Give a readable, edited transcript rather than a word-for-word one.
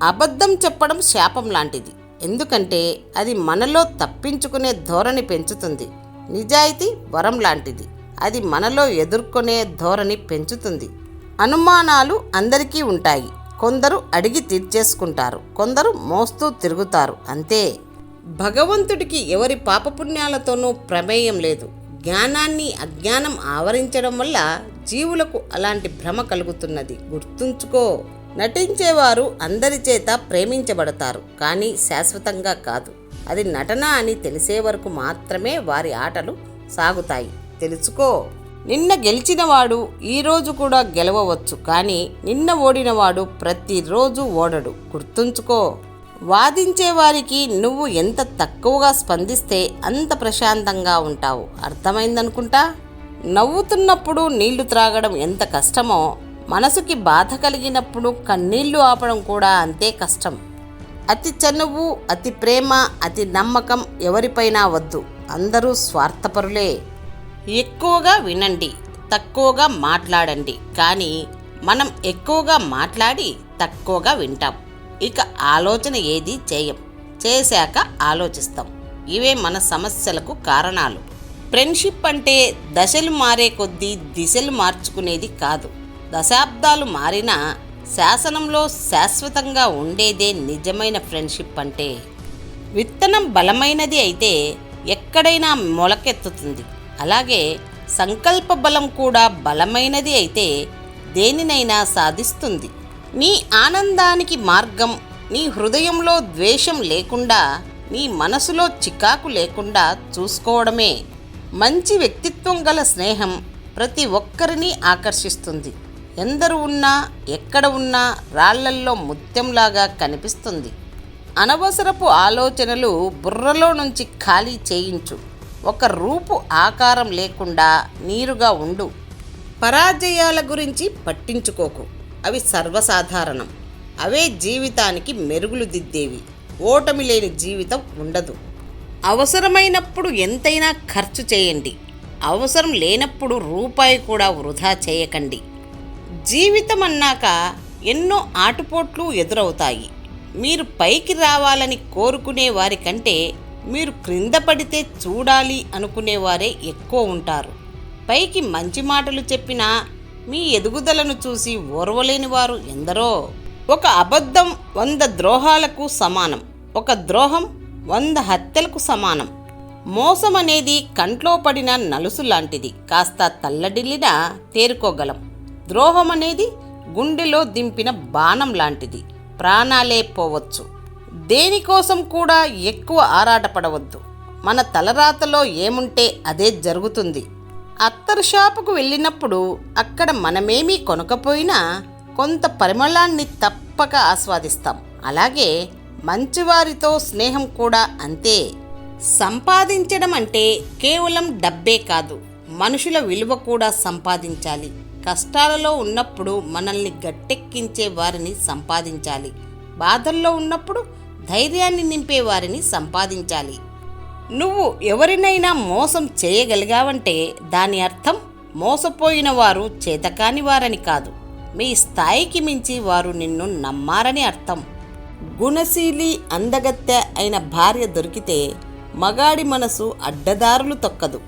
అబద్ధం చెప్పడం శాపం లాంటిది. ఎందుకంటే అది మనలో తప్పించుకునే ధోరణి పెంచుతుంది. నిజాయితీ వరం లాంటిది. అది మనలో ఎదుర్కొనే ధోరణి పెంచుతుంది. అనుమానాలు అందరికీ ఉంటాయి. కొందరు అడిగి తీర్చేసుకుంటారు, కొందరు మోస్తూ తిరుగుతారు, అంతే. భగవంతుడికి ఎవరి పాపపుణ్యాలతోనూ ప్రమేయం లేదు. జ్ఞానాన్ని అజ్ఞానం ఆవరించడం వల్ల జీవులకు అలాంటి భ్రమ కలుగుతున్నది. గుర్తుంచుకో. నటించేవారు అందరి చేత ప్రేమించబడతారు, కానీ శాశ్వతంగా కాదు. అది నటన అని తెలిసే వరకు మాత్రమే వారి ఆటలు సాగుతాయి. తెలుసుకో. నిన్న గెలిచినవాడు ఈరోజు కూడా గెలవవచ్చు, కానీ నిన్న ఓడినవాడు ప్రతిరోజు ఓడడు. గుర్తుంచుకో. వాదించే వారికి నువ్వు ఎంత తక్కువగా స్పందిస్తే అంత ప్రశాంతంగా ఉంటావు. అర్థమైందనుకుంటా. నవ్వుతున్నప్పుడు నీళ్లు త్రాగడం ఎంత కష్టమో, మనసుకి బాధ కలిగినప్పుడు కన్నీళ్లు ఆపడం కూడా అంతే కష్టం. అతి చనువు, అతి ప్రేమ, అతి నమ్మకం ఎవరిపైనా వద్దు. అందరూ స్వార్థపరులే. ఎక్కువగా వినండి, తక్కువగా మాట్లాడండి. కానీ మనం ఎక్కువగా మాట్లాడి తక్కువగా వింటాం. ఇక ఆలోచన ఏది చేయం, చేశాక ఆలోచిస్తాం. ఇవే మన సమస్యలకు కారణాలు. ఫ్రెండ్షిప్ అంటే దశలు మారే కొద్దీ దిశలు మార్చుకునేది కాదు. దశాబ్దాలు మారినా శాసనంలో శాశ్వతంగా ఉండేదే నిజమైన ఫ్రెండ్షిప్ అంటే. విత్తనం బలమైనది అయితే ఎక్కడైనా మొలకెత్తుతుంది. అలాగే సంకల్ప బలం కూడా బలమైనది అయితే దేనినైనా సాధిస్తుంది. నీ ఆనందానికి మార్గం నీ హృదయంలో ద్వేషం లేకుండా, నీ మనసులో చికాకు లేకుండా చూసుకోవడమే. మంచి వ్యక్తిత్వం గల స్నేహం ప్రతి ఒక్కరిని ఆకర్షిస్తుంది. ఎందరు ఉన్నా, ఎక్కడ ఉన్నా రాళ్లల్లో ముత్యంలాగా కనిపిస్తుంది. అనవసరపు ఆలోచనలు బుర్రలో నుంచి ఖాళీ చేయించు. ఒక రూపు ఆకారం లేకుండా నీరుగా ఉండు. పరాజయాల గురించి పట్టించుకోకు. అవి సర్వసాధారణం. అవే జీవితానికి మెరుగులు దిద్దేవి. ఓటమి లేని జీవితం ఉండదు. అవసరమైనప్పుడు ఎంతైనా ఖర్చు చేయండి. అవసరం లేనప్పుడు రూపాయి కూడా వృధా చేయకండి. జీవితం అన్నాక ఎన్నో ఆటుపోట్లు ఎదురవుతాయి. మీరు పైకి రావాలని కోరుకునే వారి కంటే మీరు క్రింద పడితే చూడాలి అనుకునేవారే ఎక్కువ ఉంటారు. పైకి మంచి మాటలు చెప్పినా మీ ఎదుగుదలను చూసి ఓర్వలేని వారు ఎందరో. ఒక అబద్ధం 100 ద్రోహాలకు సమానం. ఒక ద్రోహం 100 హత్యలకు సమానం. మోసం అనేది కంట్లో పడిన నలుసు లాంటిది. కాస్త తల్లడిల్లినా తేరుకోగలం. ద్రోహం అనేది గుండెలో దింపిన బాణం లాంటిది. ప్రాణాలే పోవచ్చు. దేనికోసం కూడా ఎక్కువ ఆరాటపడవద్దు. మన తలరాతలో ఏముంటే అదే జరుగుతుంది. అత్తరు షాపుకు వెళ్ళినప్పుడు అక్కడ మనమేమీ కొనకపోయినా కొంత పరిమళాన్ని తప్పక ఆస్వాదిస్తాం. అలాగే మంచివారితో స్నేహం కూడా అంతే. సంపాదించడం అంటే కేవలం డబ్బే కాదు, మనుషుల విలువ కూడా సంపాదించాలి. కష్టాలలో ఉన్నప్పుడు మనల్ని గట్టెక్కించే వారిని సంపాదించాలి. బాధల్లో ఉన్నప్పుడు ధైర్యాన్ని నింపే వారిని సంపాదించాలి. నువ్వు ఎవరినైనా మోసం చేయగలిగావంటే దాని అర్థం మోసపోయిన వారు చేతకాని వారని కాదు, మీ స్థాయికి మించి వారు నిన్ను నమ్మారని అర్థం. గుణశీలి, అందగత్తె అయిన భార్య దొరికితే మగాడి మనసు అడ్డదారులు తొక్కదు.